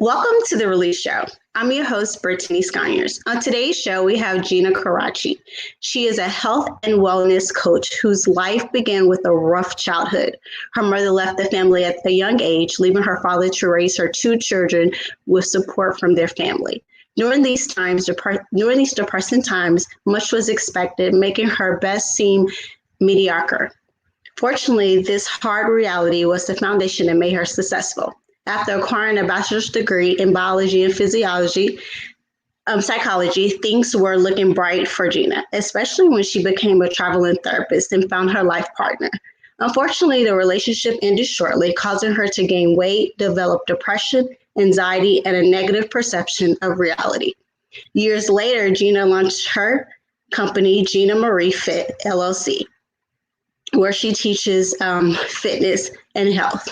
Welcome to The Release Show. I'm your host, Brittany Sconyers. On today's show, we have Gina Caracci. She is a health and wellness coach whose life began with a rough childhood. Her mother left the family at a young age, leaving her father to raise her two children with support from their family. During these depressing times, much was expected, making her best seem mediocre. Fortunately, this hard reality was the foundation that made her successful. After acquiring a bachelor's degree in biology and psychology, things were looking bright for Gina, especially when she became a traveling therapist and found her life partner. Unfortunately, the relationship ended shortly, causing her to gain weight, develop depression, anxiety, and a negative perception of reality. Years later, Gina launched her company, Gina Marie Fit, LLC, where she teaches fitness and health.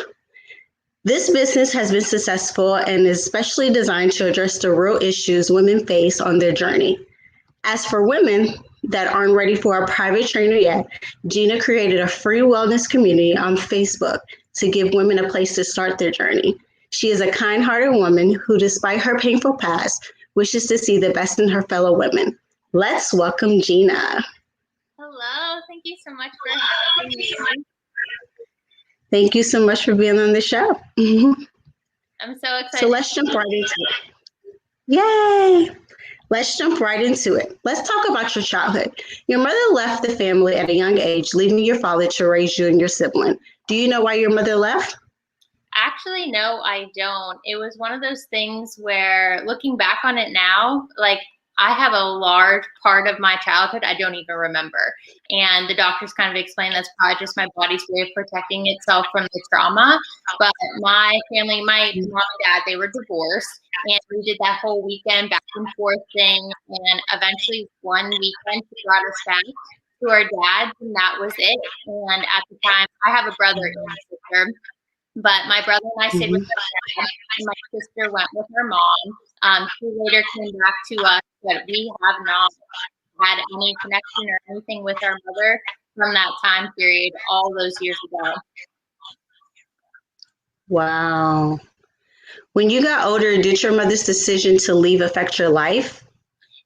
This business has been successful and is especially designed to address the real issues women face on their journey. As for women that aren't ready for a private trainer yet, Gina created a free wellness community on Facebook to give women a place to start their journey. She is a kind-hearted woman who, despite her painful past, wishes to see the best in her fellow women. Let's welcome Gina. Hello, thank you so much for having me. Thank you so much for being on the show. I'm so excited. So let's jump right into it. Yay! Let's jump right into it. Let's talk about your childhood. Your mother left the family at a young age, leaving your father to raise you and your sibling. Do you know why your mother left? Actually, no, I don't. It was one of those things where, looking back on it now, I have a large part of my childhood I don't even remember. And the doctors kind of explained that's probably just my body's way of protecting itself from the trauma. But my family, my mom and dad, they were divorced. And we did that whole weekend back and forth thing. And eventually one weekend she brought us back to our dad, and that was it. And at the time, I have a brother and a sister. But my brother and I stayed with our dad, and my sister went with her mom. She later came back to us, but we have not had any connection or anything with our mother from that time period all those years ago. Wow. When you got older, did your mother's decision to leave affect your life?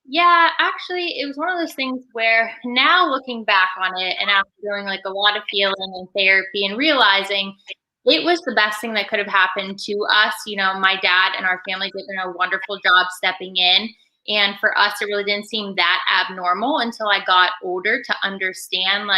Yeah, actually, it was one of those things where now looking back on it and after doing a lot of healing and therapy and realizing it was the best thing that could have happened to us. My dad and our family did a wonderful job stepping in. And for us, it really didn't seem that abnormal until I got older to understand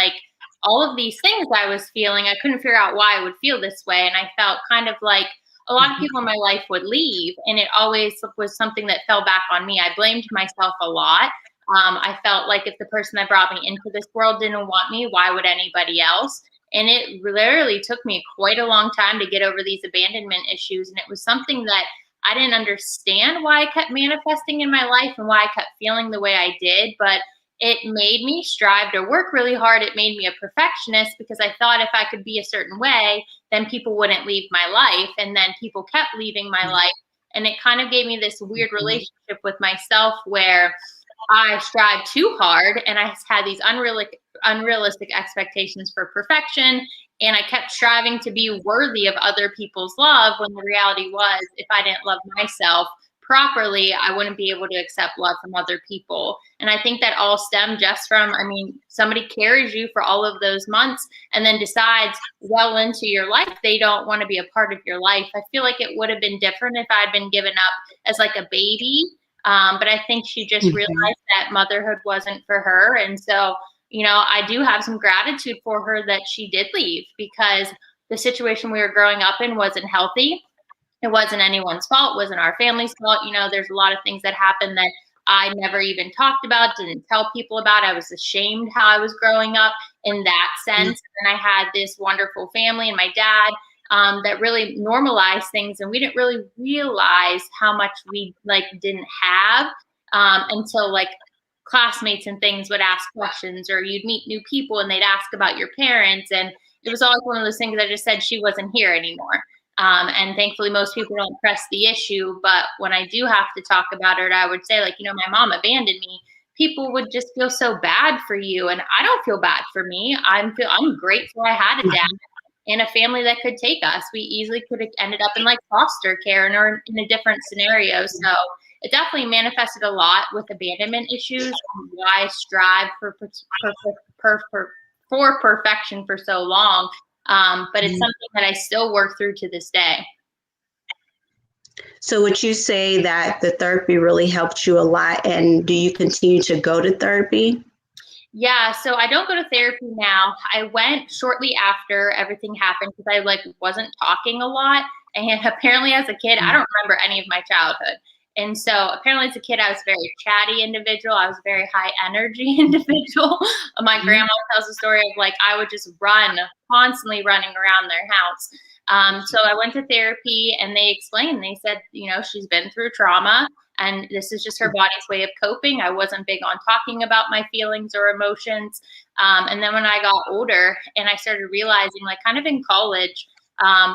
all of these things I was feeling. I couldn't figure out why I would feel this way. And I felt kind of like a lot of people in my life would leave. And it always was something that fell back on me. I blamed myself a lot. I felt like if the person that brought me into this world didn't want me, why would anybody else? And it literally took me quite a long time to get over these abandonment issues. And it was something that I didn't understand why I kept manifesting in my life and why I kept feeling the way I did. But it made me strive to work really hard. It made me a perfectionist because I thought if I could be a certain way, then people wouldn't leave my life. And then people kept leaving my life. And it kind of gave me this weird relationship with myself where I strived too hard and I had these unrealistic expectations for perfection. And I kept striving to be worthy of other people's love when the reality was if I didn't love myself properly, I wouldn't be able to accept love from other people. And I think that all stemmed just from, somebody carries you for all of those months and then decides well into your life they don't want to be a part of your life. I feel like it would have been different if I had been given up as a baby. But I think she just realized that motherhood wasn't for her. And so, I do have some gratitude for her that she did leave because the situation we were growing up in wasn't healthy. It wasn't anyone's fault. It wasn't our family's fault. There's a lot of things that happened that I never even talked about, didn't tell people about. I was ashamed how I was growing up in that sense. And I had this wonderful family and my dad that really normalized things. And we didn't really realize how much we didn't have until classmates and things would ask questions, or you'd meet new people and they'd ask about your parents. And it was always one of those things I just said she wasn't here anymore. And thankfully, most people don't press the issue. But when I do have to talk about it, I would say my mom abandoned me. People would just feel so bad for you. And I don't feel bad for me. I'm grateful I had a dad. and a family that could take us. We easily could have ended up in like foster care or in a different scenario. So it definitely manifested a lot with abandonment issues and why I strive for perfection for so long. But it's something that I still work through to this day. So would you say that the therapy really helped you a lot, and do you continue to go to therapy? Yeah, so I don't go to therapy now. I went shortly after everything happened because I like wasn't talking a lot. And apparently as a kid, I don't remember any of my childhood. And so apparently as a kid, I was a very chatty individual. I was a very high energy individual. My grandma tells a story of like I would just run, constantly running around their house. So I went to therapy and they explained, they said, she's been through trauma and this is just her body's way of coping. I wasn't big on talking about my feelings or emotions. And then when I got older and I started realizing, like kind of in college,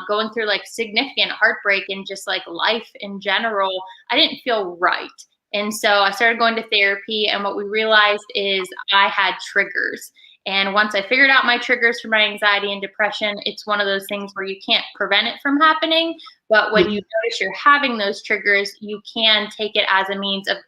going through like significant heartbreak and just like life in general, I didn't feel right. And so I started going to therapy. And what we realized is I had triggers. And once I figured out my triggers for my anxiety and depression, it's one of those things where you can't prevent it from happening. But when you notice you're having those triggers, you can take it as a means of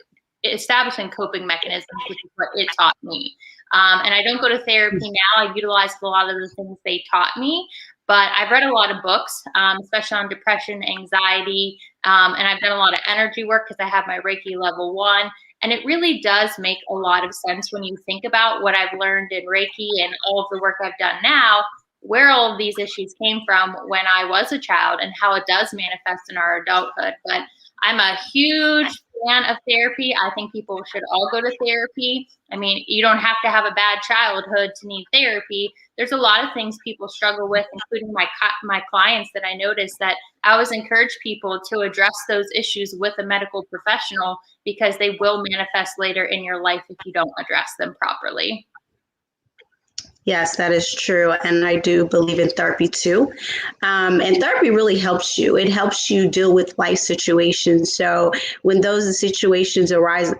establishing coping mechanisms, which is what it taught me. And I don't go to therapy now. I utilize a lot of the things they taught me. But I've read a lot of books, especially on depression, anxiety, and I've done a lot of energy work because I have my Reiki level 1. And it really does make a lot of sense when you think about what I've learned in Reiki and all of the work I've done now, where all of these issues came from when I was a child and how it does manifest in our adulthood. But I'm a huge fan of therapy. I think people should all go to therapy. I mean, you don't have to have a bad childhood to need therapy. There's a lot of things people struggle with, including my clients, that I noticed that I always encourage people to address those issues with a medical professional because they will manifest later in your life if you don't address them properly. Yes, that is true. And I do believe in therapy too. And therapy really helps you. It helps you deal with life situations. So when those situations arise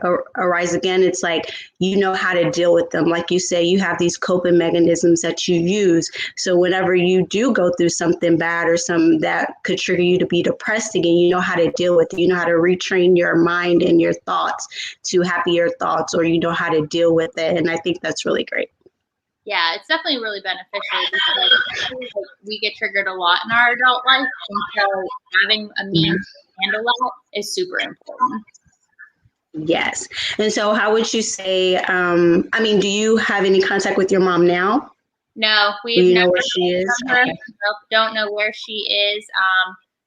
again, it's like you know how to deal with them. Like you say, you have these coping mechanisms that you use. So whenever you do go through something bad or something that could trigger you to be depressed again, you know how to deal with it. You know how to retrain your mind and your thoughts to happier thoughts, or you know how to deal with it. And I think that's really great. Yeah, it's definitely really beneficial because we get triggered a lot in our adult life. And so having a means to handle that is super important. Yes. And so how would you say, do you have any contact with your mom now? No, we've never know where she is? Okay. Nope, don't know where she is.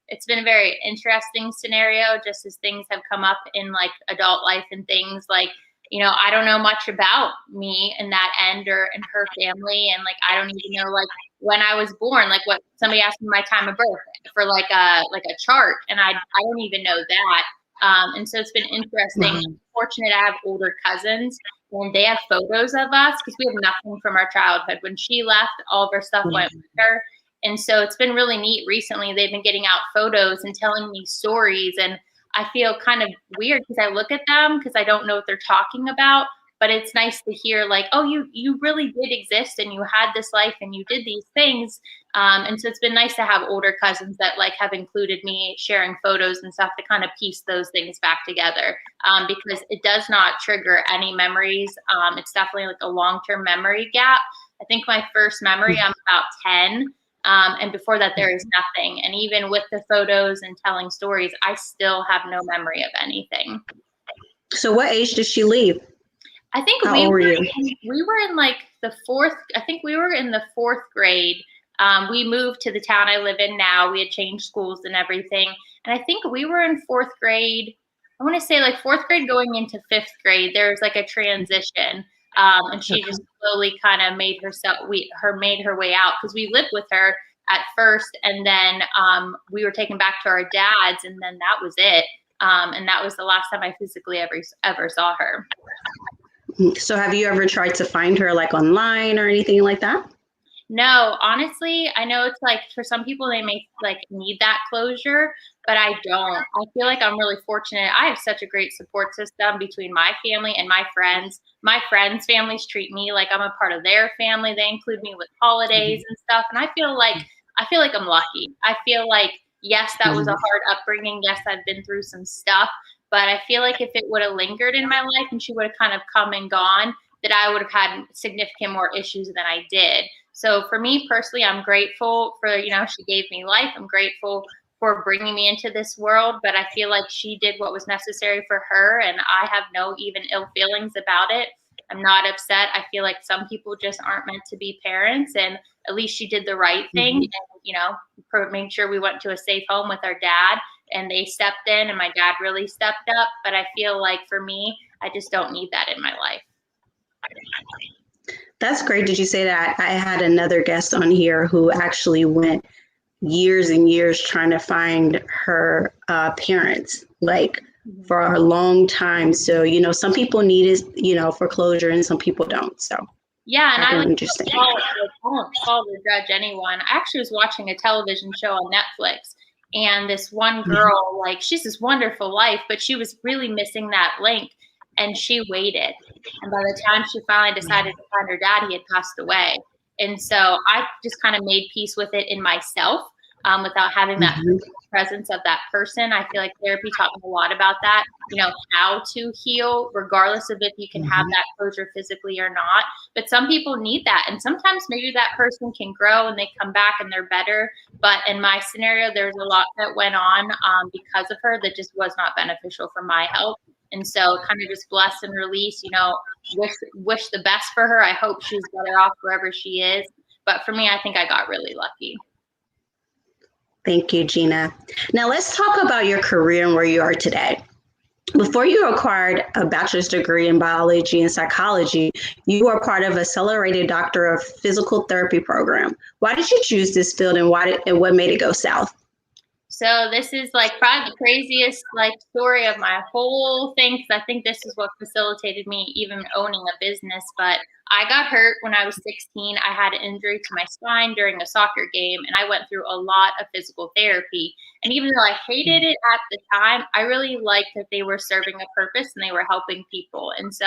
It's been a very interesting scenario just as things have come up in like adult life and things like, I don't know much about me in that end or in her family. And like, I don't even know like when I was born, like what somebody asked me my time of birth for like a chart. And I don't even know that. And so it's been interesting. I'm fortunate I have older cousins and they have photos of us because we have nothing from our childhood. When she left, all of her stuff went with her. And so it's been really neat recently. They've been getting out photos and telling me stories, and I feel kind of weird because I look at them because I don't know what they're talking about, but it's nice to hear like, oh, you really did exist and you had this life and you did these things. And so it's been nice to have older cousins that like have included me sharing photos and stuff to kind of piece those things back together, because it does not trigger any memories. It's definitely like a long-term memory gap. I think my first memory, I'm about 10. And before that, there is nothing. And even with the photos and telling stories, I still have no memory of anything. So what age did she leave? I think we were in like the fourth. I think we were in the fourth grade. We moved to the town I live in now. We had changed schools and everything. And I think we were in fourth grade. I want to say like fourth grade going into fifth grade. There was like a transition. And she just slowly kind of made her way out because we lived with her at first, and then we were taken back to our dad's, and then that was it. And that was the last time I physically ever saw her. So have you ever tried to find her like online or anything like that? No, honestly, I know it's like for some people they may like need that closure, but I don't. I feel like I'm really fortunate. I have such a great support system between my family and my friends. My friends' families treat me like I'm a part of their family. They include me with holidays and stuff. And I feel like I feel like I'm lucky. I feel like, yes, that was a hard upbringing. Yes, I've been through some stuff, but I feel like if it would have lingered in my life and she would have kind of come and gone, that I would have had significant more issues than I did. So for me personally, I'm grateful for, she gave me life. I'm grateful for bringing me into this world, but I feel like she did what was necessary for her, and I have no even ill feelings about it. I'm not upset. I feel like some people just aren't meant to be parents, and at least she did the right thing, and, made sure we went to a safe home with our dad, and they stepped in, and my dad really stepped up. But I feel like for me, I just don't need that in my life. That's great. Did you say that? I had another guest on here who actually went years and years trying to find her parents, like for a long time. So, some people need it, for closure, and some people don't. So yeah, and I don't understand. call or judge anyone. I actually was watching a television show on Netflix, and this one girl, like, she's this wonderful life, but she was really missing that link, and she waited. And by the time she finally decided to find her dad, he had passed away. And so I just kind of made peace with it in myself, without having that presence of that person. I feel like therapy taught me a lot about that, how to heal, regardless of if you can have that closure physically or not. But some people need that. And sometimes maybe that person can grow and they come back and they're better. But in my scenario, there's a lot that went on because of her that just was not beneficial for my health. And so kind of just bless and release, wish the best for her. I hope she's better off wherever she is. But for me, I think I got really lucky. Thank you, Gina. Now let's talk about your career and where you are today. Before you acquired a bachelor's degree in biology and psychology, you were part of a accelerated doctor of physical therapy program. Why did you choose this field, and what made it go south? So this is like probably the craziest story of my whole thing, because I think this is what facilitated me even owning a business. But I got hurt when I was 16. I had an injury to my spine during a soccer game, and I went through a lot of physical therapy. And even though I hated it at the time, I really liked that they were serving a purpose and they were helping people. And so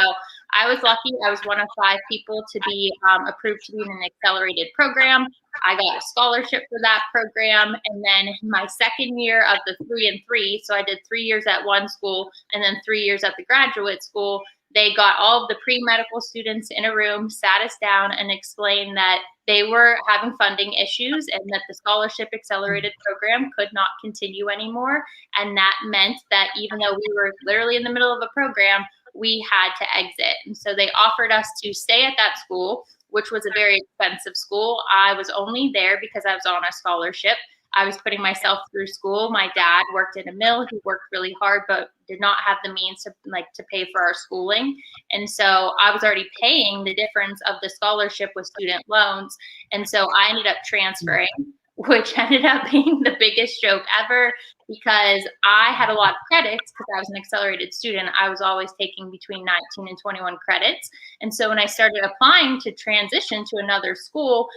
I was lucky. I was one of 5 people to be approved to be in an accelerated program. I got a scholarship for that program. And then my second year of the 3 and 3, so I did 3 years at one school and then 3 years at the graduate school, they got all of the pre-medical students in a room, sat us down, and explained that they were having funding issues and that the scholarship accelerated program could not continue anymore. And that meant that even though we were literally in the middle of a program, we had to exit. And so they offered us to stay at that school, which was a very expensive school. I was only there because I was on a scholarship. I was putting myself through school. My dad worked in a mill. He worked really hard, but did not have the means to pay for our schooling. And so I was already paying the difference of the scholarship with student loans. And so I ended up transferring, which ended up being the biggest joke ever, because I had a lot of credits because I was an accelerated student. I was always taking between 19 and 21 credits. And so when I started applying to transition to another school,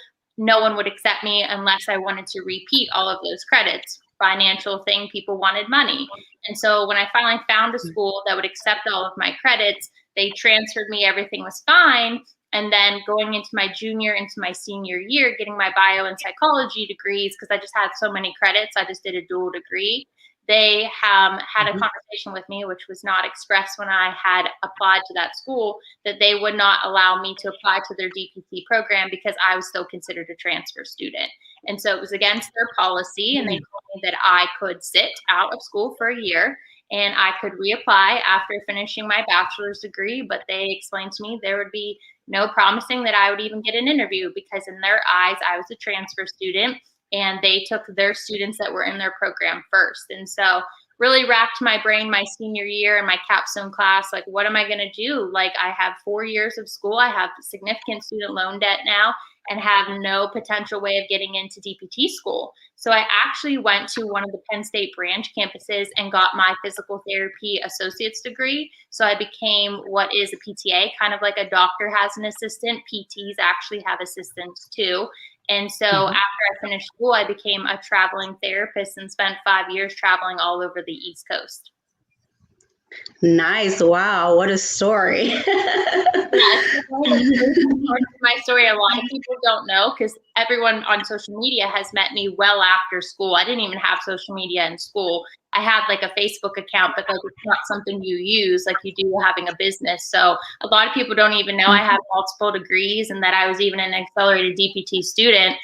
no one would accept me unless I wanted to repeat all of those credits. Financial thing, people wanted money. And so when I finally found a school that would accept all of my credits, they transferred me, everything was fine. And then going into my junior, into my senior year, getting my bio and psychology degrees, because I just had so many credits, I just did a dual degree. They had a conversation with me, which was not expressed when I had applied to that school, that they would not allow me to apply to their DPT program because I was still considered a transfer student. And so it was against their policy, and they told me that I could sit out of school for a year and I could reapply after finishing my bachelor's degree. But they explained to me there would be no promising that I would even get an interview, because in their eyes, I was a transfer student, and they took their students that were in their program first. And so really racked my brain my senior year in my capstone class. Like, what am I going to do? Like, I have 4 years of school. I have significant student loan debt now and have no potential way of getting into DPT school. So I actually went to one of the Penn State branch campuses and got my physical therapy associate's degree. So I became what is a PTA, kind of like a doctor has an assistant. PTs actually have assistants too. And so after I finished school, I became a traveling therapist and spent 5 years traveling all over the East Coast. Nice. Wow. What a story. My story, a lot of people don't know, because everyone on social media has met me well after school. I didn't even have social media in school. I had like a Facebook account, but like it's not something you use like you do having a business. So a lot of people don't even know I have multiple degrees and that I was even an accelerated DPT student.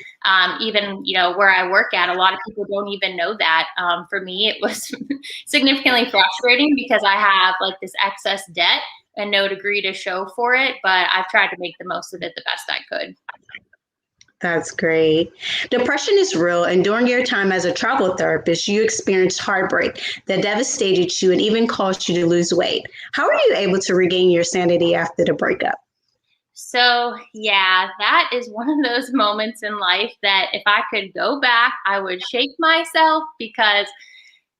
Even, you know, where I work at, a lot of people don't even know that. For me, it was significantly frustrating because I have like this excess debt and no degree to show for it, but I've tried to make the most of it the best I could. That's great. Depression is real, and during your time as a travel therapist, you experienced heartbreak that devastated you and even caused you to lose weight. How are you able to regain your sanity after the breakup? So, yeah, that is one of those moments in life that if I could go back, I would shake myself because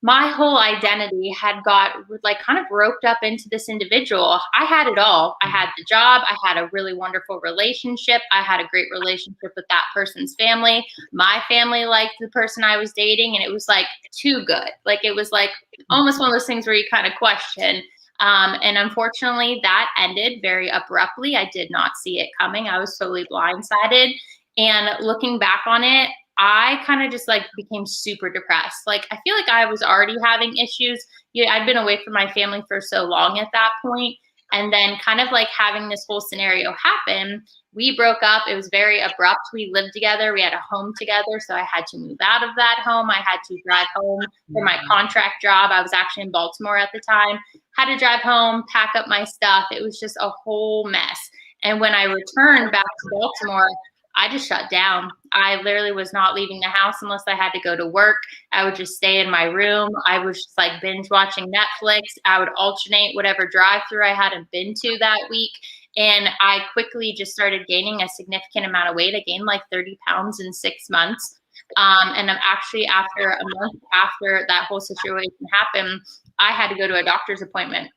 my whole identity had got like kind of roped up into this individual. I had it all. I had the job. I had a really wonderful relationship. I had a great relationship with that person's family. My family liked the person I was dating, and it was like too good. Like it was like almost one of those things where you kind of question. And unfortunately, that ended very abruptly. I did not see it coming. I was totally blindsided. And looking back on it, I kind of just like became super depressed. Like I feel like I was already having issues. Yeah, I'd been away from my family for so long at that point. And then kind of like having this whole scenario happen, we broke up. It was very abrupt. We lived together. We had a home together. So I had to move out of that home. I had to drive home for my contract job. I was actually in Baltimore at the time. Had to drive home, pack up my stuff. It was just a whole mess. And when I returned back to Baltimore, I just shut down. I literally was not leaving the house unless I had to go to work. I would just stay in my room. I was just like binge watching Netflix. I would alternate whatever drive-through I hadn't been to that week. And I quickly just started gaining a significant amount of weight. I gained like 30 pounds in 6 months. And I'm actually after a month after that whole situation happened, I had to go to a doctor's appointment.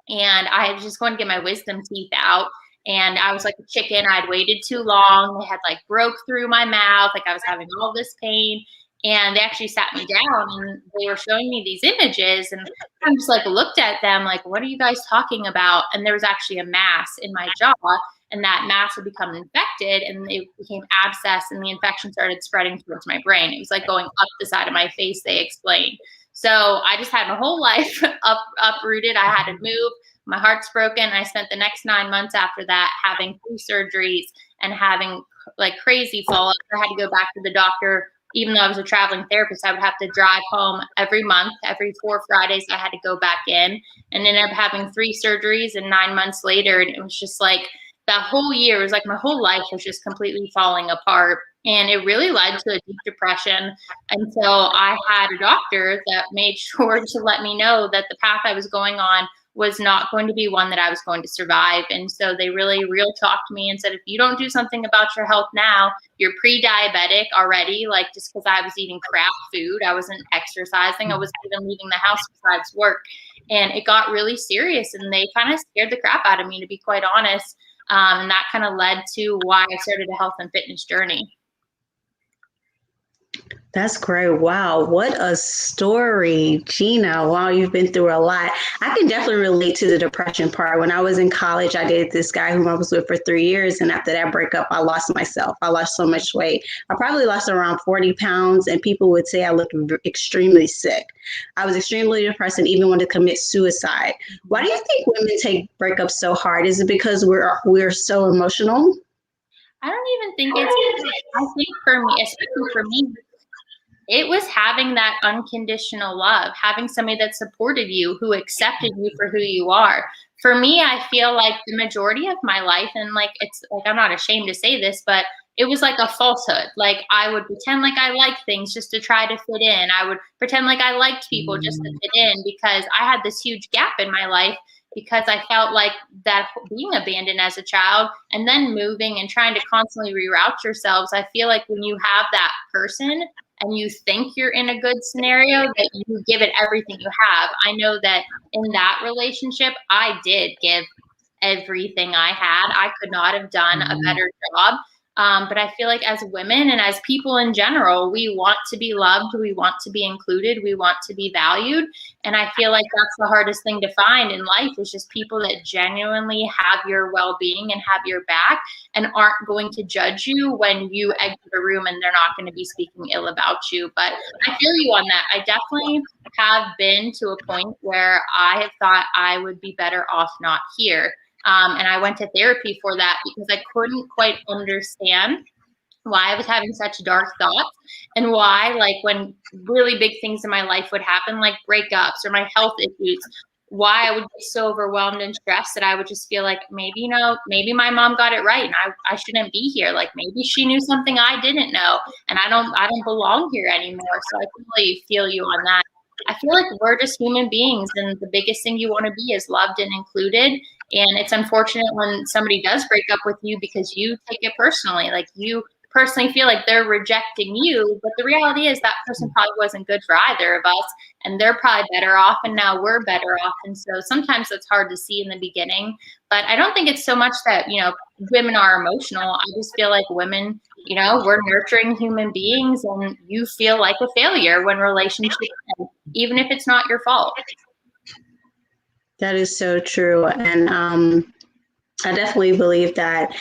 And I was just going to get my wisdom teeth out. And I was like a chicken. I'd waited too long. They had like broke through my mouth. Like I was having all this pain. And they actually sat me down and they were showing me these images. And I just like looked at them like, what are you guys talking about? And there was actually a mass in my jaw. And that mass had become infected and it became abscess. And the infection started spreading towards my brain. It was like going up the side of my face, they explained. So I just had my whole life uprooted. I had to move. My heart's broken. I spent the next 9 months after that having 3 surgeries and having like crazy fallout. I had to go back to the doctor. Even though I was a traveling therapist, I would have to drive home every month. Every 4 Fridays, I had to go back in and ended up having 3 surgeries. And 9 months later, and it was just like that whole year was like my whole life was just completely falling apart. And it really led to a deep depression until I had a doctor that made sure to let me know that the path I was going on was not going to be one that I was going to survive. And so they really real talked to me and said, if you don't do something about your health now, you're pre-diabetic already. Like just because I was eating crap food, I wasn't exercising, I wasn't even leaving the house besides work. And it got really serious and they kind of scared the crap out of me, to be quite honest. And that kind of led to why I started a health and fitness journey. That's great. Wow. What a story, Gina. Wow, you've been through a lot. I can definitely relate to the depression part. When I was in college, I dated this guy whom I was with for 3 years. And after that breakup, I lost myself. I lost so much weight. I probably lost around 40 pounds, and people would say I looked extremely sick. I was extremely depressed and even wanted to commit suicide. Why do you think women take breakups so hard? Is it because we're so emotional? I don't even think it's, I think for me, especially for me, it was having that unconditional love, having somebody that supported you, who accepted you for who you are. For me, I feel like the majority of my life, and like it's like I'm not ashamed to say this, but it was like a falsehood. Like I would pretend like I liked things just to try to fit in. I would pretend like I liked people just to fit in because I had this huge gap in my life because I felt like that being abandoned as a child and then moving and trying to constantly reroute yourselves. I feel like when you have that person and you think you're in a good scenario, that you give it everything you have. I know that in that relationship, I did give everything I had. I could not have done a better job. But I feel like as women and as people in general, we want to be loved, we want to be included, we want to be valued. And I feel like that's the hardest thing to find in life, is just people that genuinely have your well-being and have your back and aren't going to judge you when you exit a room, and they're not going to be speaking ill about you. But I feel you on that. I definitely have been to a point where I have thought I would be better off not here. And I went to therapy for that because I couldn't quite understand why I was having such dark thoughts, and why, like, when really big things in my life would happen, like breakups or my health issues, why I would be so overwhelmed and stressed that I would just feel like, maybe, maybe my mom got it right and I shouldn't be here. Like, maybe she knew something I didn't know, and I don't belong here anymore. So I really feel you on that. I feel like we're just human beings, and the biggest thing you want to be is loved and included. And it's unfortunate when somebody does break up with you because you take it personally. Like, you personally feel like they're rejecting you, but the reality is that person probably wasn't good for either of us, and they're probably better off, and now we're better off. And so sometimes it's hard to see in the beginning, but I don't think it's so much that, women are emotional. I just feel like women, we're nurturing human beings, and you feel like a failure when relationships end, even if it's not your fault. That is so true. And I definitely believe that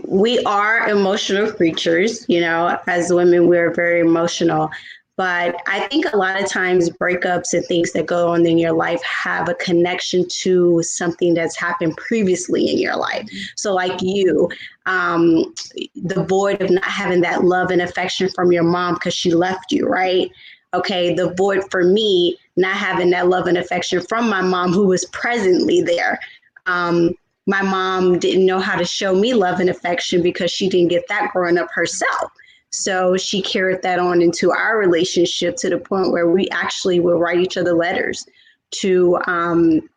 we are emotional creatures. As women, we're very emotional. But I think a lot of times breakups and things that go on in your life have a connection to something that's happened previously in your life. So like you, the void of not having that love and affection from your mom because she left you, right? Okay, the void for me, not having that love and affection from my mom who was presently there. My mom didn't know how to show me love and affection because she didn't get that growing up herself. So she carried that on into our relationship to the point where we actually will write each other letters to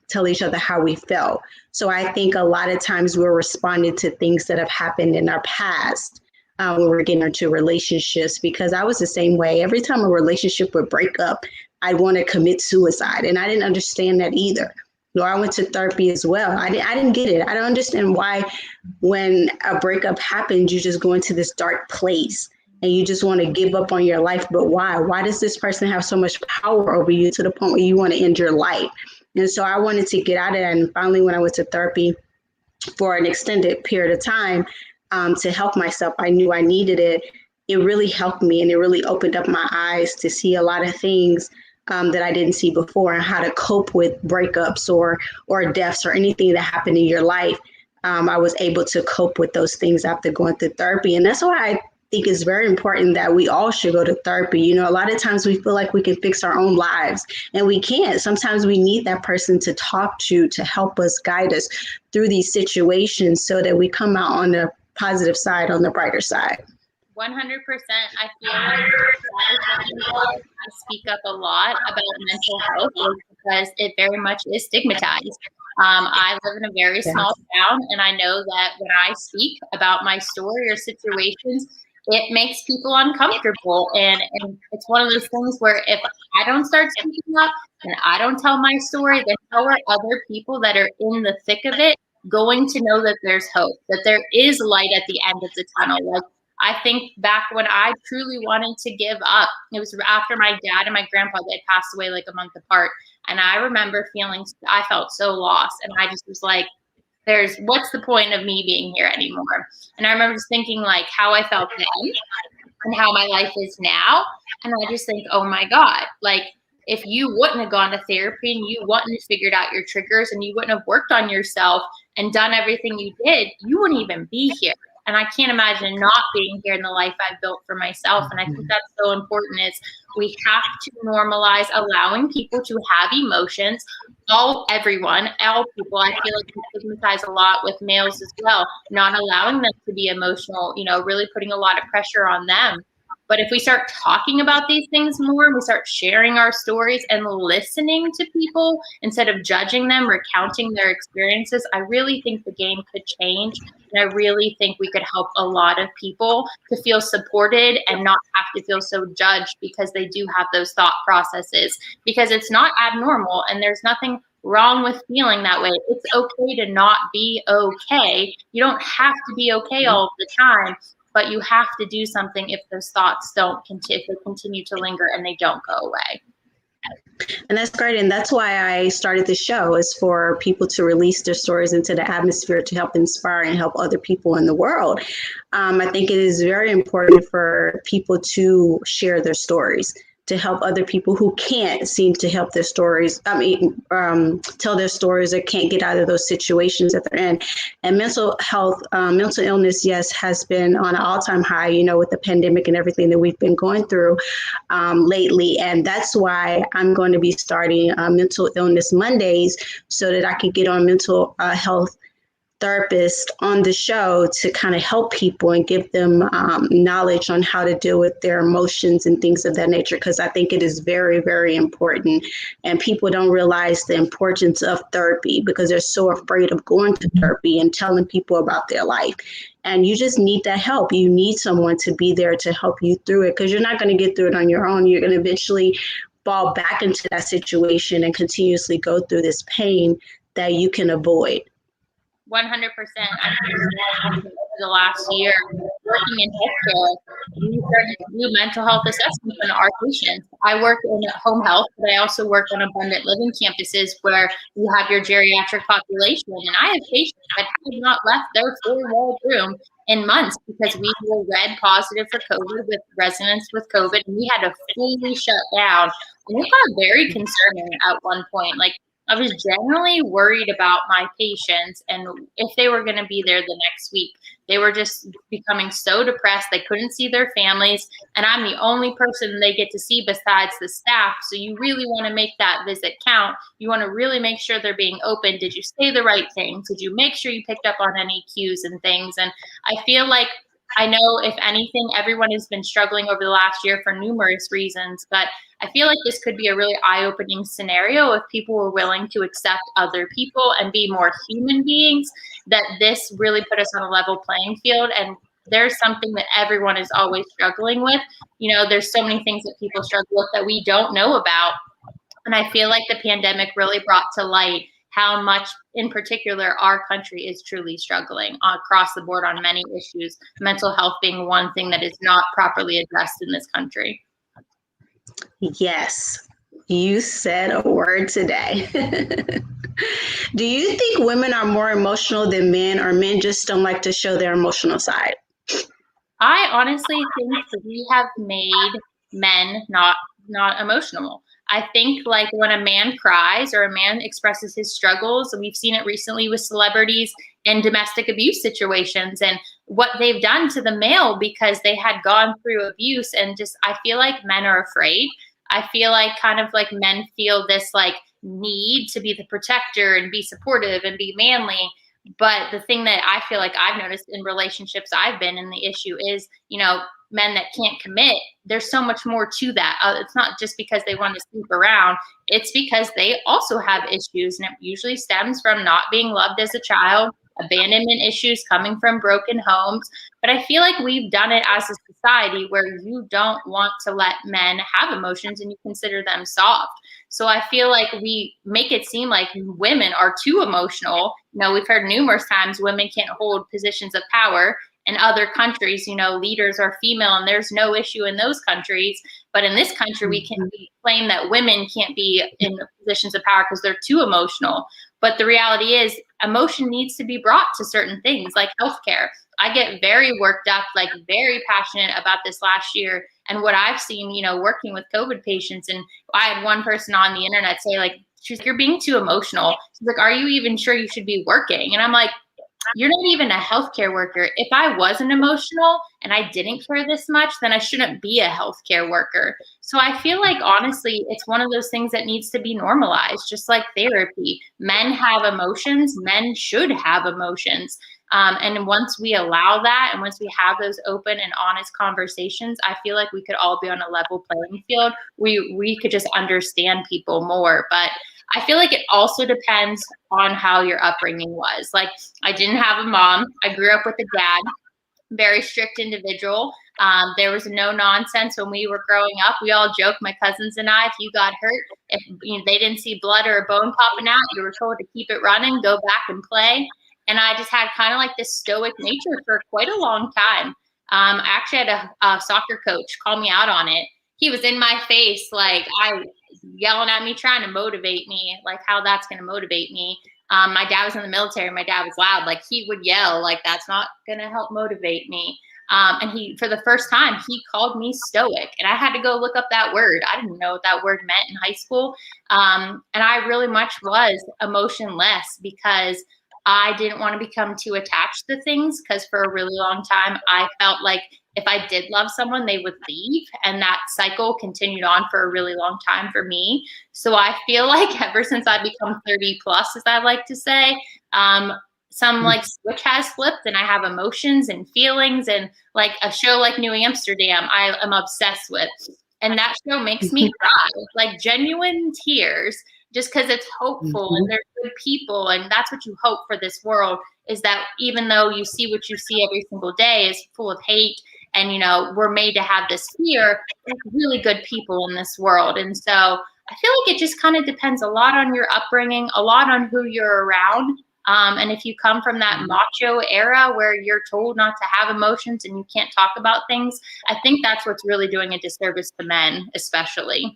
tell each other how we felt. So I think a lot of times we're responding to things that have happened in our past when we're getting into relationships, because I was the same way. Every time a relationship would break up, I'd want to commit suicide. And I didn't understand that either. I went to therapy as well. I didn't get it. I don't understand why when a breakup happens, you just go into this dark place and you just want to give up on your life. But why? Why does this person have so much power over you to the point where you want to end your life? And so I wanted to get out of that. And finally, when I went to therapy for an extended period of time to help myself, I knew I needed it. It really helped me, and it really opened up my eyes to see a lot of things that I didn't see before, and how to cope with breakups or deaths or anything that happened in your life. I was able to cope with those things after going through therapy. And that's why I think it's very important that we all should go to therapy. A lot of times we feel like we can fix our own lives, and we can't. Sometimes we need that person to talk to help us, guide us through these situations so that we come out on the positive side, on the brighter side. 100%. I feel like I speak up a lot about mental health because it very much is stigmatized. I live in a very small town, and I know that when I speak about my story or situations, it makes people uncomfortable. And it's one of those things where if I don't start speaking up and I don't tell my story, then how are other people that are in the thick of it going to know that there's hope, that there is light at the end of the tunnel? Like, I think back when I truly wanted to give up, it was after my dad and my grandpa, they had passed away like a month apart. And I remember I felt so lost. And I just was like, what's the point of me being here anymore? And I remember just thinking like how I felt then and how my life is now. And I just think, oh my God, like, if you wouldn't have gone to therapy and you wouldn't have figured out your triggers and you wouldn't have worked on yourself and done everything you did, you wouldn't even be here. And I can't imagine not being here in the life I've built for myself. And I think that's so important, is we have to normalize allowing people to have emotions. Everyone, all people. I feel like we stigmatize a lot with males as well, not allowing them to be emotional, really putting a lot of pressure on them. But if we start talking about these things more, and we start sharing our stories and listening to people instead of judging them, recounting their experiences, I really think the game could change. And I really think we could help a lot of people to feel supported and not have to feel so judged because they do have those thought processes, because it's not abnormal and there's nothing wrong with feeling that way. It's okay to not be okay. You don't have to be okay all the time, but you have to do something if those thoughts if they continue to linger and they don't go away. And that's great. And that's why I started the show, is for people to release their stories into the atmosphere to help inspire and help other people in the world. I think it is very important for people to share their stories, to help other people who can't seem to help their stories. Tell their stories or can't get out of those situations that they're in. And mental health, mental illness, yes, has been on an all-time high, with the pandemic and everything that we've been going through lately. And that's why I'm going to be starting Mental Illness Mondays, so that I can get on mental health therapist on the show to kind of help people and give them knowledge on how to deal with their emotions and things of that nature, because I think it is very, very important. And people don't realize the importance of therapy because they're so afraid of going to therapy and telling people about their life. And you just need that help. You need someone to be there to help you through it, because you're not going to get through it on your own. You're going to eventually fall back into that situation and continuously go through this pain that you can avoid. 100%. I think over the last year, working in healthcare, we started to do mental health assessments on our patients. I work in home health, but I also work on abundant living campuses where you have your geriatric population. And I have patients that have not left their four-walled room in months because we were read positive for COVID with residents with COVID, and we had to fully shut down. And it got very concerning at one point. Like, I was generally worried about my patients and if they were going to be there the next week. They were just becoming so depressed. They couldn't see their families. And I'm the only person they get to see besides the staff. So you really want to make that visit count. You want to really make sure they're being open. Did you say the right things? Did you make sure you picked up on any cues and things? And I feel like, I know if anything, everyone has been struggling over the last year for numerous reasons, but I feel like this could be a really eye-opening scenario if people were willing to accept other people and be more human beings, that this really put us on a level playing field. And there's something that everyone is always struggling with. There's so many things that people struggle with that we don't know about. And I feel like the pandemic really brought to light how much, in particular, our country is truly struggling across the board on many issues, mental health being one thing that is not properly addressed in this country. Yes, you said a word today. Do you think women are more emotional than men, or men just don't like to show their emotional side? I honestly think that we have made men not emotional. I think like when a man cries or a man expresses his struggles, and we've seen it recently with celebrities and domestic abuse situations and what they've done to the male because they had gone through abuse. And just, I feel like men are afraid. I feel like kind of like men feel this like need to be the protector and be supportive and be manly. But the thing that I feel like I've noticed in relationships I've been in, the issue is, men that can't commit, there's so much more to that. It's not just because they want to sleep around. It's because they also have issues. And it usually stems from not being loved as a child, abandonment issues coming from broken homes. But I feel like we've done it as a society where you don't want to let men have emotions and you consider them soft. So I feel like we make it seem like women are too emotional. We've heard numerous times women can't hold positions of power. In other countries, leaders are female and there's no issue in those countries. But in this country, we can claim that women can't be in positions of power because they're too emotional. But the reality is emotion needs to be brought to certain things like healthcare. I get very worked up, like very passionate about this last year and what I've seen, working with COVID patients. And I had one person on the internet say, like, she's like, you're being too emotional. She's like, are you even sure you should be working? And I'm like, you're not even a healthcare worker. If I wasn't emotional and I didn't care this much, then I shouldn't be a healthcare worker. So I feel like, honestly, it's one of those things that needs to be normalized, just like therapy. Men have emotions. Men should have emotions. And once we allow that, and once we have those open and honest conversations, I feel like we could all be on a level playing field. We could just understand people more. But I feel like it also depends on how your upbringing was. Like, I didn't have a mom. I grew up with a dad, very strict individual. There was no nonsense when we were growing up. We all joked, my cousins and I, if you got hurt, if they didn't see blood or a bone popping out, you were told to keep it running, go back and play. And I just had kind of like this stoic nature for quite a long time. I actually had a soccer coach call me out on it. He was in my face, like yelling at me, trying to motivate me, like how that's going to motivate me. My dad was in the military. My dad was loud. Like he would yell, like that's not going to help motivate me. And he, for the first time, he called me stoic, and I had to go look up that word. I didn't know what that word meant in high school. And I really much was emotionless because I didn't want to become too attached to things, because for a really long time, I felt like if I did love someone, they would leave. And that cycle continued on for a really long time for me. So I feel like ever since I become 30 plus, as I like to say, some like switch has flipped, and I have emotions and feelings, and like a show like New Amsterdam, I am obsessed with. And that show makes me cry, like genuine tears, just because it's hopeful and they're good people. And that's what you hope for this world, is that even though you see what you see every single day is full of hate, and, we're made to have this fear, there's really good people in this world. And so I feel like it just kind of depends a lot on your upbringing, a lot on who you're around. And if you come from that macho era where you're told not to have emotions and you can't talk about things, I think that's what's really doing a disservice to men, especially.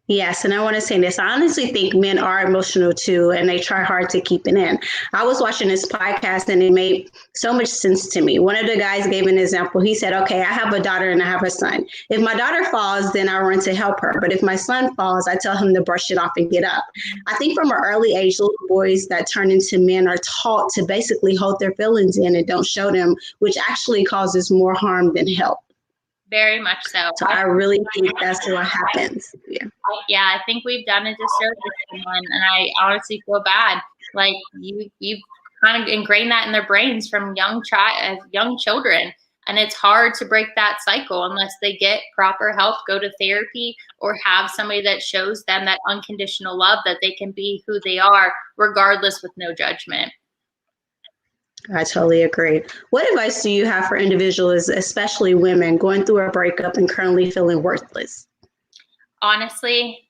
Yes, and I want to say this. I honestly think men are emotional too, and they try hard to keep it in. I was watching this podcast and it made so much sense to me. One of the guys gave an example. He said, okay, I have a daughter and I have a son. If my daughter falls, then I run to help her. But if my son falls, I tell him to brush it off and get up. I think from an early age, little boys that turn into men are taught to basically hold their feelings in and don't show them, which actually causes more harm than help. Very much so. So I really think that's what happens. Yeah, I think we've done a disservice to men, and I honestly feel bad. Like you've kind of ingrained that in their brains from young children, and it's hard to break that cycle unless they get proper help, go to therapy, or have somebody that shows them that unconditional love, that they can be who they are, regardless, with no judgment. I totally agree. What advice do you have for individuals, especially women, going through a breakup and currently feeling worthless? Honestly,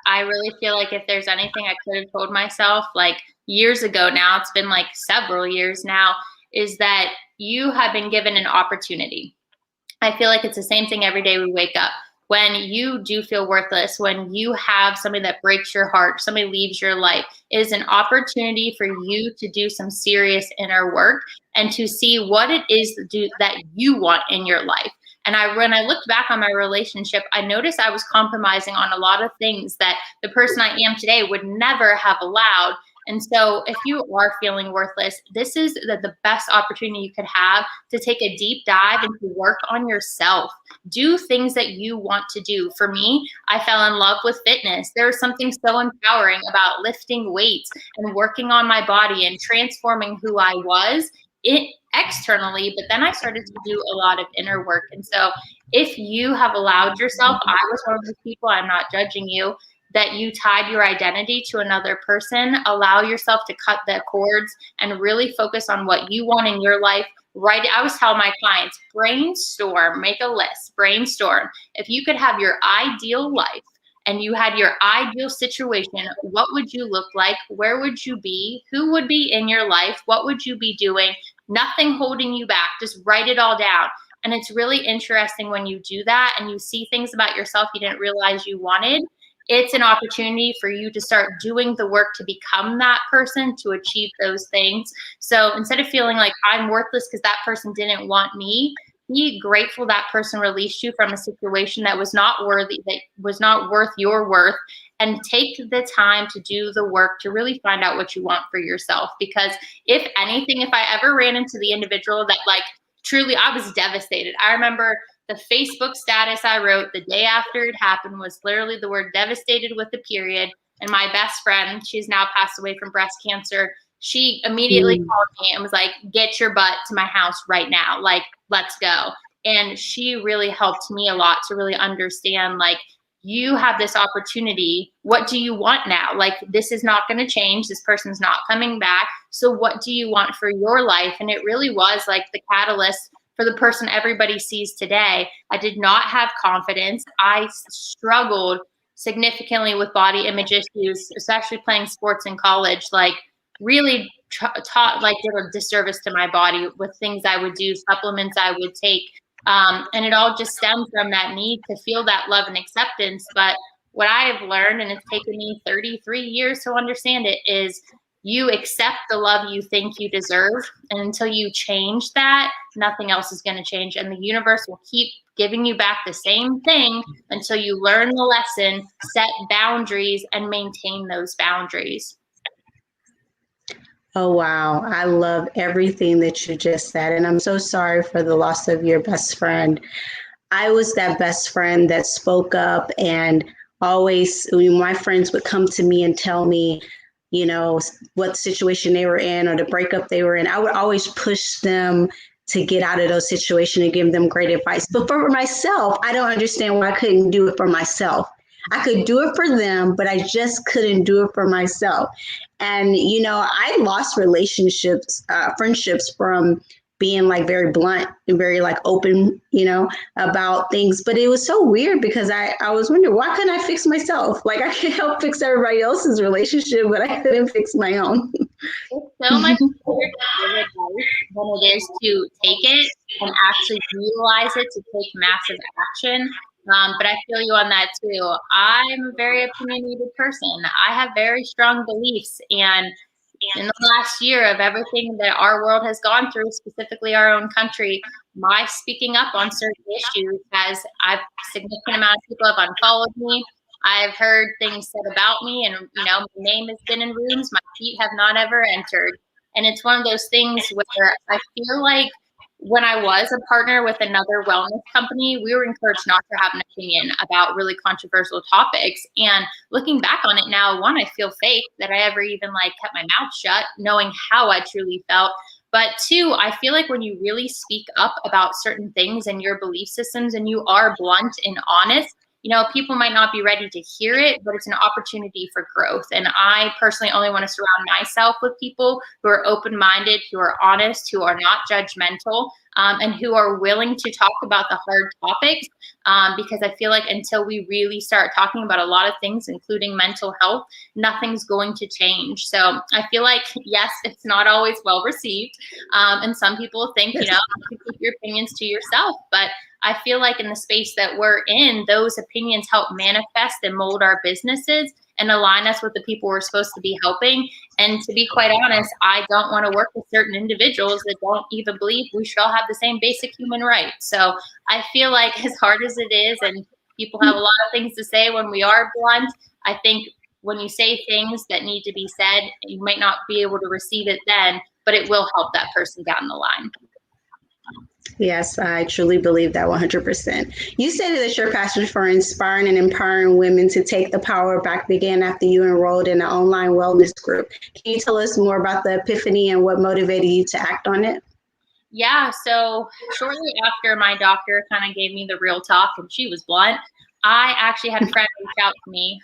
I really feel like if there's anything I could have told myself like years ago now, it's been like several years now, is that you have been given an opportunity. I feel like it's the same thing every day we wake up. When you do feel worthless, when you have somebody that breaks your heart, somebody leaves your life, it is an opportunity for you to do some serious inner work and to see what it is that you want in your life. And when I looked back on my relationship, I noticed I was compromising on a lot of things that the person I am today would never have allowed. And so if you are feeling worthless, this is the best opportunity you could have to take a deep dive and to work on yourself. Do things that you want to do. For me, I fell in love with fitness. There was something so empowering about lifting weights and working on my body and transforming who I was externally, but then I started to do a lot of inner work. And so if you have allowed yourself, I was one of those people, I'm not judging you, that you tied your identity to another person, allow yourself to cut the cords and really focus on what you want in your life. Right. I always tell my clients, brainstorm, make a list, brainstorm. If you could have your ideal life and you had your ideal situation, what would you look like? Where would you be? Who would be in your life? What would you be doing? Nothing holding you back. Just write it all down. And it's really interesting when you do that and you see things about yourself you didn't realize you wanted. It's an opportunity for you to start doing the work to become that person, to achieve those things. So instead of feeling like I'm worthless because that person didn't want me, be grateful that person released you from a situation that was not worthy, that was not worth your worth, and take the time to do the work to really find out what you want for yourself. Because if anything, if I ever ran into the individual that like truly, I was devastated. I remember the Facebook status I wrote the day after it happened was literally the word devastated with a period. And my best friend, she's now passed away from breast cancer, she immediately called me and was like, get your butt to my house right now. Like, let's go. And she really helped me a lot to really understand, like, you have this opportunity. What do you want now? Like, this is not going to change. This person's not coming back. So what do you want for your life? And it really was like the catalyst for the person everybody sees today. I did not have confidence. I struggled significantly with body image issues, especially playing sports in college. Like, really taught, like, did a disservice to my body with things I would do, supplements I would take. And it all just stemmed from that need to feel that love and acceptance. But what I have learned, and it's taken me 33 years to understand it, is you accept the love you think you deserve. And until you change that, nothing else is going to change. And the universe will keep giving you back the same thing until you learn the lesson, set boundaries, and maintain those boundaries. Oh, wow. I love everything that you just said. And I'm so sorry for the loss of your best friend. I was that best friend that spoke up, and always, when my friends would come to me and tell me, you know, what situation they were in or the breakup they were in, I would always push them to get out of those situations and give them great advice. But for myself, I don't understand why I couldn't do it for myself. I could do it for them, but I just couldn't do it for myself. And, you know, I lost relationships, friendships from being like very blunt and very like open, you know, about things. But it was so weird because I was wondering, why couldn't I fix myself? Like, I can help fix everybody else's relationship, but I couldn't fix my own. It's so much easier to give advice than it is to take it and actually utilize it to take massive action. But I feel you on that too. I'm a very opinionated person. I have very strong beliefs, and in the last year of everything that our world has gone through, specifically our own country, my speaking up on certain issues I've significant amount of people have unfollowed me. I've heard things said about me, and, you know, my name has been in rooms my feet have not ever entered. And it's one of those things where I feel like when I was a partner with another wellness company, we were encouraged not to have an opinion about really controversial topics. And looking back on it now, one, I feel fake that I ever even like kept my mouth shut, knowing how I truly felt. But two, I feel like when you really speak up about certain things and your belief systems, and you are blunt and honest, you know, people might not be ready to hear it, but it's an opportunity for growth. And I personally only want to surround myself with people who are open-minded, who are honest, who are not judgmental, and who are willing to talk about the hard topics. Because I feel like until we really start talking about a lot of things, including mental health, nothing's going to change. So I feel like, yes, it's not always well received. And some people think, you know, you keep your opinions to yourself, but I feel like in the space that we're in, those opinions help manifest and mold our businesses and align us with the people we're supposed to be helping. And to be quite honest, I don't want to work with certain individuals that don't even believe we should all have the same basic human rights. So I feel like, as hard as it is, and people have a lot of things to say when we are blunt, I think when you say things that need to be said, you might not be able to receive it then, but it will help that person down the line. Yes, I truly believe that 100%. You said that your passion for inspiring and empowering women to take the power back began after you enrolled in an online wellness group. Can you tell us more about the epiphany and what motivated you to act on it? Yeah, so shortly after my doctor kind of gave me the real talk, and she was blunt, I actually had a friend reach out to me.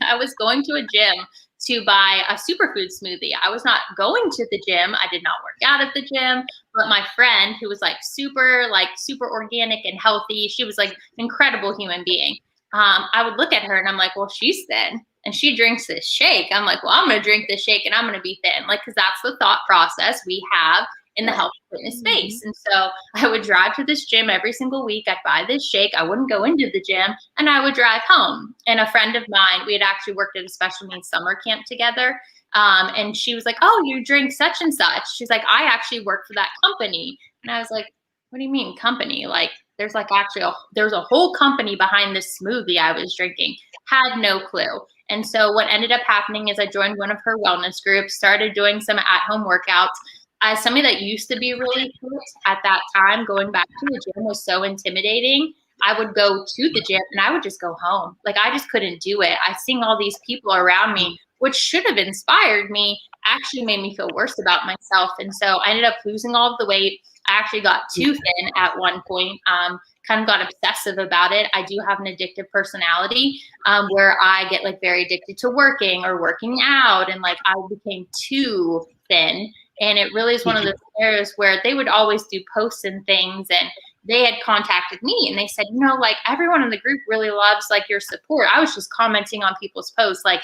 I was going to a gym to buy a superfood smoothie. I was not going to the gym. I did not work out at the gym, but my friend, who was like super organic and healthy, she was like an incredible human being. I would look at her and I'm like, well, she's thin and she drinks this shake. I'm like, well, I'm going to drink this shake and I'm going to be thin. Like, cause that's the thought process we have in the health and fitness space. And so I would drive to this gym every single week. I'd buy this shake. I wouldn't go into the gym, and I would drive home. And a friend of mine, we had actually worked at a special needs summer camp together. And she was like, oh, you drink such and such. She's like, I actually work for that company. And I was like, what do you mean company? Like, there's like actually there's a whole company behind this smoothie I was drinking. Had no clue. And so what ended up happening is I joined one of her wellness groups, started doing some at-home workouts. As somebody that used to be really fit at that time, going back to the gym was so intimidating. I would go to the gym and I would just go home. Like, I just couldn't do it. I seeing all these people around me, which should have inspired me, actually made me feel worse about myself. And so I ended up losing all of the weight. I actually got too thin at one point, kind of got obsessive about it. I do have an addictive personality where I get like very addicted to working or working out. And like, I became too thin. And it really is one of those scenarios where they would always do posts and things, and they had contacted me and they said, like everyone in the group really loves like your support. I was just commenting on people's posts, like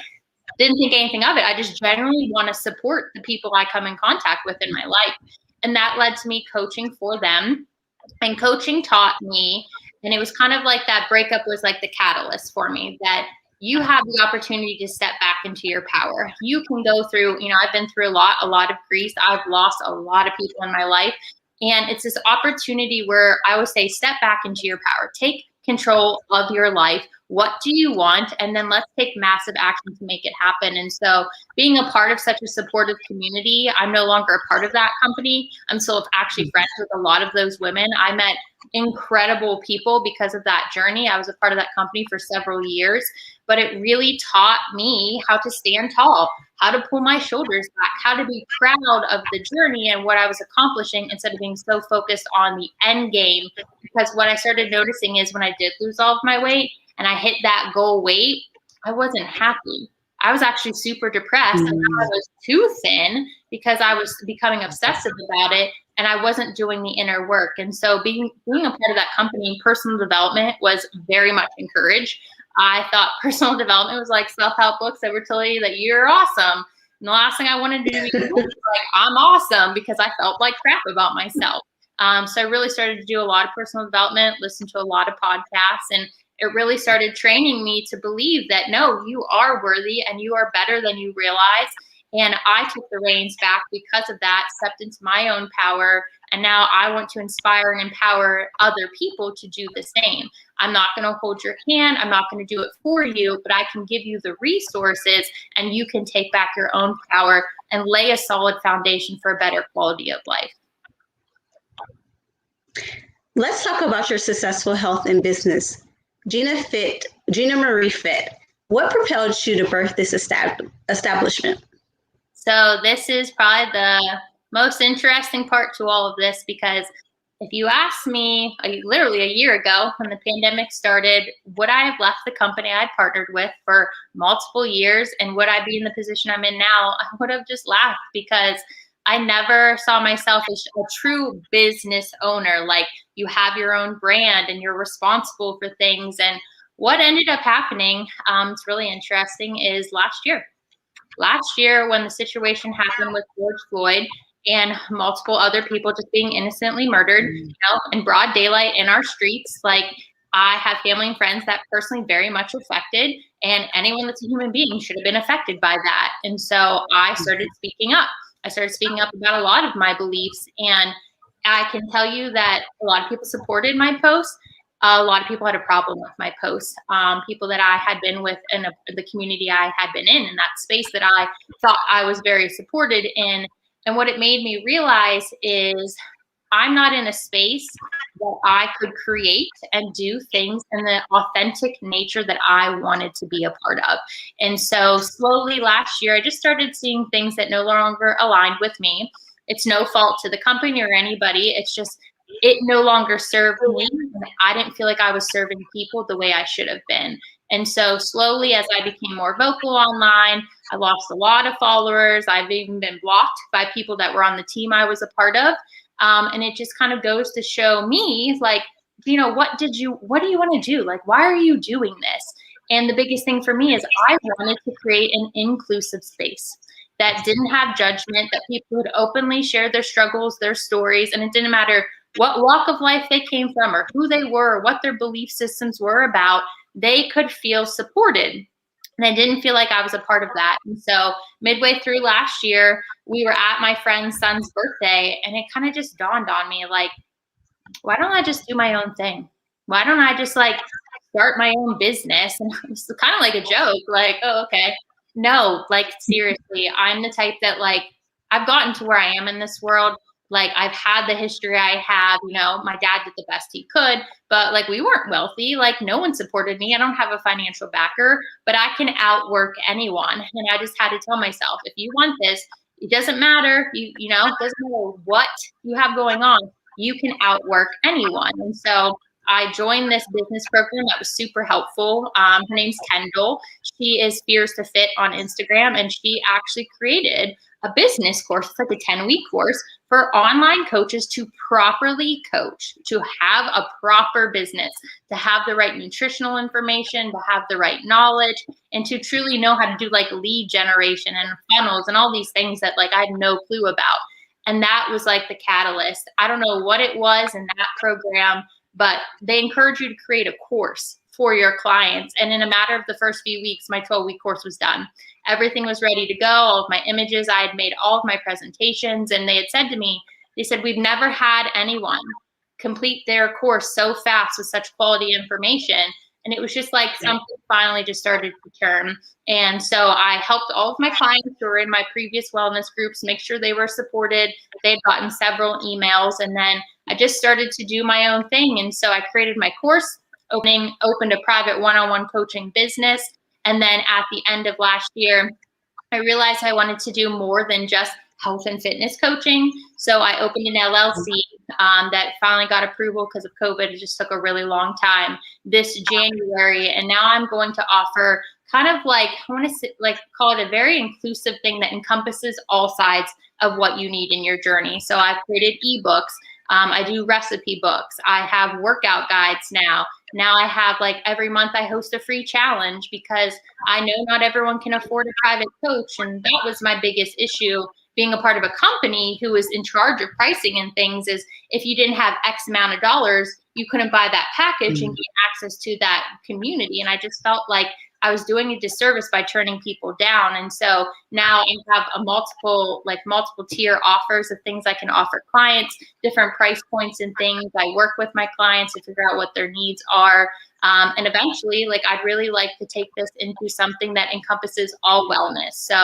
didn't think anything of it. I just generally want to support the people I come in contact with in my life. And that led to me coaching for them. And coaching taught me, and it was kind of like that breakup was like the catalyst for me, that you have the opportunity to step back into your power. You can go through, I've been through a lot of grief. I've lost a lot of people in my life. And it's this opportunity where I would say, step back into your power, take control of your life. What do you want? And then let's take massive action to make it happen. And so being a part of such a supportive community, I'm no longer a part of that company. I'm still actually friends with a lot of those women. I met incredible people because of that journey. I was a part of that company for several years, but it really taught me how to stand tall, how to pull my shoulders back, how to be proud of the journey and what I was accomplishing instead of being so focused on the end game. Because what I started noticing is when I did lose all of my weight and I hit that goal weight, I wasn't happy. I was actually super depressed and I was too thin because I was becoming obsessive about it and I wasn't doing the inner work. And so being a part of that company, personal development was very much encouraged. I thought personal development was like self-help books that were telling you that you're awesome. And the last thing I wanted to do was like, I'm awesome, because I felt like crap about myself. So I really started to do a lot of personal development, listen to a lot of podcasts, and it really started training me to believe that, no, you are worthy and you are better than you realize. And I took the reins back because of that, stepped into my own power. And now I want to inspire and empower other people to do the same. I'm not going to hold your hand. I'm not going to do it for you, but I can give you the resources and you can take back your own power and lay a solid foundation for a better quality of life. Let's talk about your successful health and business. Gina Marie Fit. What propelled you to birth this establishment? So this is probably the most interesting part to all of this, because if you asked me literally a year ago when the pandemic started, would I have left the company I'd partnered with for multiple years and would I be in the position I'm in now, I would have just laughed, because I never saw myself as a true business owner. Like, you have your own brand and you're responsible for things. And what ended up happening, it's really interesting, is last year when the situation happened with George Floyd and multiple other people just being innocently murdered, in broad daylight in our streets. Like, I have family and friends that personally very much affected, and anyone that's a human being should have been affected by that. And so I started speaking up. I started speaking up about a lot of my beliefs, and I can tell you that a lot of people supported my posts. A lot of people had a problem with my posts. People that I had been with in the community I had been in that space that I thought I was very supported in. And what it made me realize is I'm not in a space that I could create and do things in the authentic nature that I wanted to be a part of. And so slowly last year, I just started seeing things that no longer aligned with me. It's no fault to the company or anybody. It's just, it no longer served me. I didn't feel like I was serving people the way I should have been. And so slowly, as I became more vocal online, I lost a lot of followers. I've even been blocked by people that were on the team I was a part of. And it just kind of goes to show me, like, what do you want to do? Like, why are you doing this? And the biggest thing for me is I wanted to create an inclusive space that didn't have judgment, that people would openly share their struggles, their stories, and it didn't matter what walk of life they came from or who they were or what their belief systems were about. They could feel supported. And I didn't feel like I was a part of that. And so midway through last year, we were at my friend's son's birthday, and it kind of just dawned on me, like, why don't I just do my own thing? Why don't I just like start my own business? And it's kind of like a joke, like, oh, okay. No, like, seriously, I'm the type that, like, I've gotten to where I am in this world. Like, I've had the history I have, my dad did the best he could, but like, we weren't wealthy. Like, no one supported me. I don't have a financial backer, but I can outwork anyone. And I just had to tell myself, if you want this, it doesn't matter. It doesn't matter what you have going on. You can outwork anyone. And so I joined this business program that was super helpful. Her name's Kendall. She is Fears to Fit on Instagram, and she actually created a business course. It's like a 10-week course for online coaches to properly coach, to have a proper business, to have the right nutritional information, to have the right knowledge, and to truly know how to do like lead generation and funnels and all these things that like I had no clue about. And that was like the catalyst. I don't know what it was in that program, but they encourage you to create a course for your clients. And in a matter of the first few weeks, my 12-week course was done. Everything was ready to go. All of my images, I had made all of my presentations, and they had said to me, they said, we've never had anyone complete their course so fast with such quality information. And it was just like something finally just started to turn. And so I helped all of my clients who were in my previous wellness groups make sure they were supported. They'd gotten several emails, and then I just started to do my own thing. And so I created my course, opened a private one-on-one coaching business. And then at the end of last year, I realized I wanted to do more than just health and fitness coaching. So I opened an LLC that finally got approval because of COVID. It just took a really long time this January. And now I'm going to offer kind of like, I want to like call it a very inclusive thing that encompasses all sides of what you need in your journey. So I've created ebooks. I do recipe books. I have workout guides now. Now I have like every month I host a free challenge because I know not everyone can afford a private coach. And that was my biggest issue being a part of a company who was in charge of pricing and things, is if you didn't have X amount of dollars, you couldn't buy that package and get access to that community. And I just felt like I was doing a disservice by turning people down. And so now I have a multiple tier offers of things I can offer clients, different price points and things. I work with my clients to figure out what their needs are. And eventually, like, I'd really like to take this into something that encompasses all wellness. So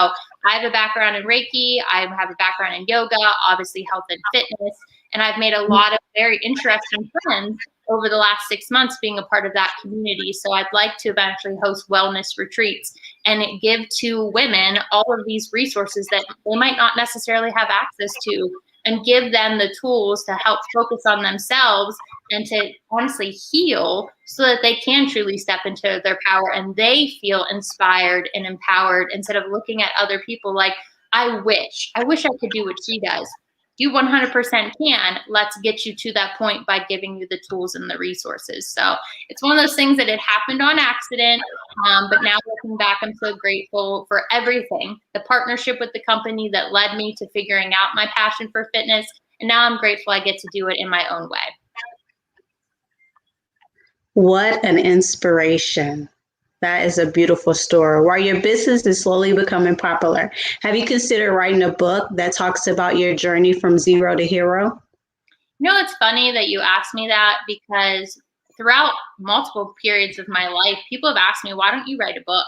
I have a background in Reiki. I have a background in yoga, obviously health and fitness. And I've made a lot of very interesting friends over the last 6 months being a part of that community. So I'd like to eventually host wellness retreats and give to women all of these resources that they might not necessarily have access to, and give them the tools to help focus on themselves and to honestly heal so that they can truly step into their power and they feel inspired and empowered, instead of looking at other people like, I wish I could do what she does. You 100% can. Let's get you to that point by giving you the tools and the resources. So it's one of those things that it happened on accident. But now looking back, I'm so grateful for everything. The partnership with the company that led me to figuring out my passion for fitness. And now I'm grateful I get to do it in my own way. What an inspiration. That is a beautiful story. While your business is slowly becoming popular, have you considered writing a book that talks about your journey from zero to hero? You know, it's funny that you asked me that, because throughout multiple periods of my life, people have asked me, why don't you write a book?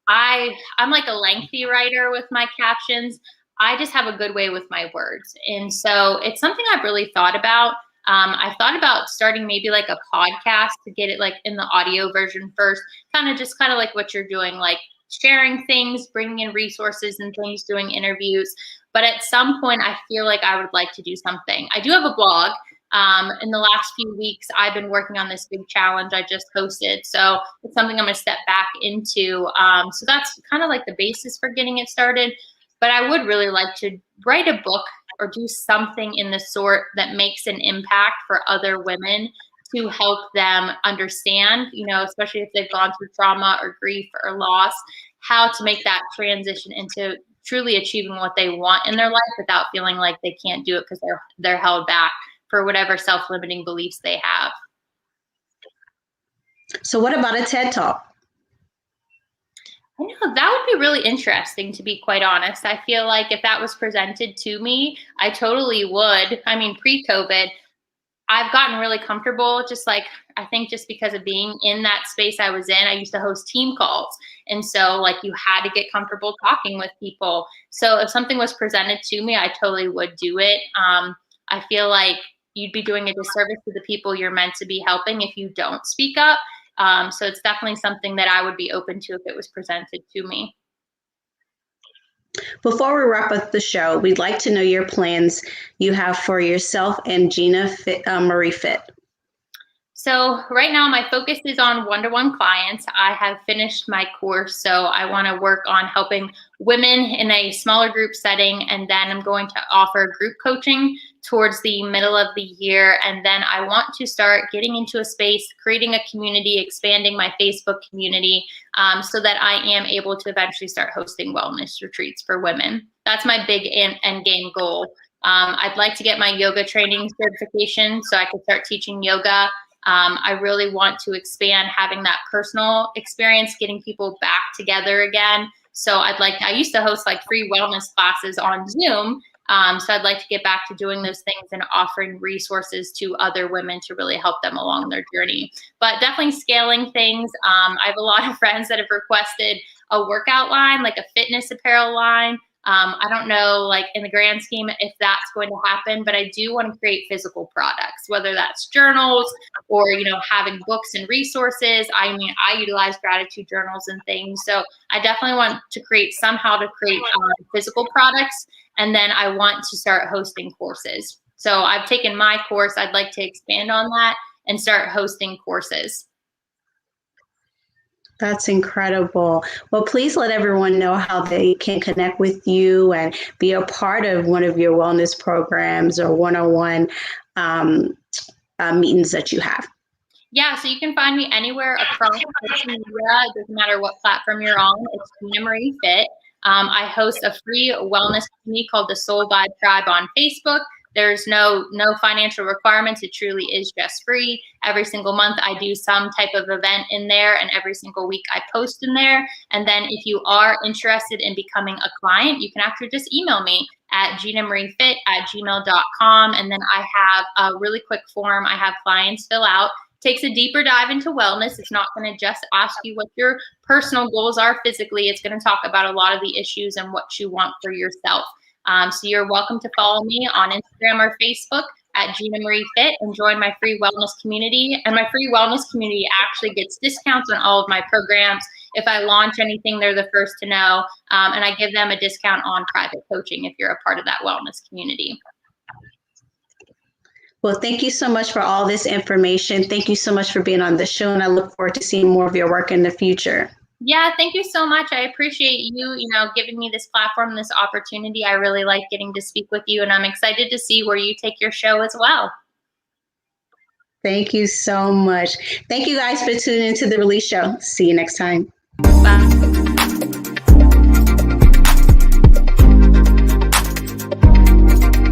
I'm like a lengthy writer with my captions. I just have a good way with my words. And so it's something I've really thought about. I thought about starting maybe like a podcast to get it like in the audio version first, kind of like what you're doing, like sharing things, bringing in resources and things, doing interviews. But at some point, I feel like I would like to do something. I do have a blog. In the last few weeks, I've been working on this big challenge I just hosted. So it's something I'm going to step back into. So that's kind of like the basis for getting it started. But I would really like to write a book or do something in the sort that makes an impact for other women, to help them understand, you know, especially if they've gone through trauma or grief or loss, how to make that transition into truly achieving what they want in their life without feeling like they can't do it because they're held back for whatever self-limiting beliefs they have. So what about a TED Talk? I know that would be really interesting, to be quite honest. I feel like if that was presented to me, I totally would. I mean, pre-COVID, I've gotten really comfortable, just like, I think just because of being in that space I was in. I used to host team calls. And so like you had to get comfortable talking with people. So if something was presented to me, I totally would do it. I feel like you'd be doing a disservice to the people you're meant to be helping if you don't speak up. So it's definitely something that I would be open to if it was presented to me. Before we wrap up the show, we'd like to know your plans you have for yourself and Gina Marie Fit. So right now my focus is on one-to-one clients. I have finished my course, so I want to work on helping women in a smaller group setting, and then I'm going to offer group coaching towards the middle of the year. And then I want to start getting into a space, creating a community, expanding my Facebook community, so that I am able to eventually start hosting wellness retreats for women. That's my big end game goal. I'd like to get my yoga training certification so I can start teaching yoga. I really want to expand having that personal experience, getting people back together again. So I used to host like free wellness classes on Zoom. So I'd like to get back to doing those things and offering resources to other women to really help them along their journey. But definitely scaling things. I have a lot of friends that have requested a workout line, like a fitness apparel line. I don't know, like in the grand scheme, if that's going to happen, but I do want to create physical products, whether that's journals or, having books and resources. I mean, I utilize gratitude journals and things. So I definitely want to create physical products. And then I want to start hosting courses. So I've taken my course. I'd like to expand on that and start hosting courses. That's incredible. Well, please let everyone know how they can connect with you and be a part of one of your wellness programs or one-on-one meetings that you have. Yeah, so you can find me anywhere across social media. It doesn't matter what platform you're on. It's Gina Marie Fit. I host a free wellness community called the Soul Vibe Tribe on Facebook. There's no financial requirements. It truly is just free. Every single month I do some type of event in there, and every single week I post in there. And then if you are interested in becoming a client, you can actually just email me at ginamariefit@gmail.com. And then I have a really quick form I have clients fill out. Takes a deeper dive into wellness. It's not going to just ask you what your personal goals are physically. It's going to talk about a lot of the issues and what you want for yourself. So you're welcome to follow me on Instagram or Facebook at Gina Marie Fit and join my free wellness community. And my free wellness community actually gets discounts on all of my programs. If I launch anything, they're the first to know. And I give them a discount on private coaching if you're a part of that wellness community. Well, thank you so much for all this information. Thank you so much for being on the show, and I look forward to seeing more of your work in the future. Yeah, thank you so much. I appreciate you, giving me this platform, this opportunity. I really like getting to speak with you, and I'm excited to see where you take your show as well. Thank you so much. Thank you guys for tuning into The Release Show. See you next time. Bye.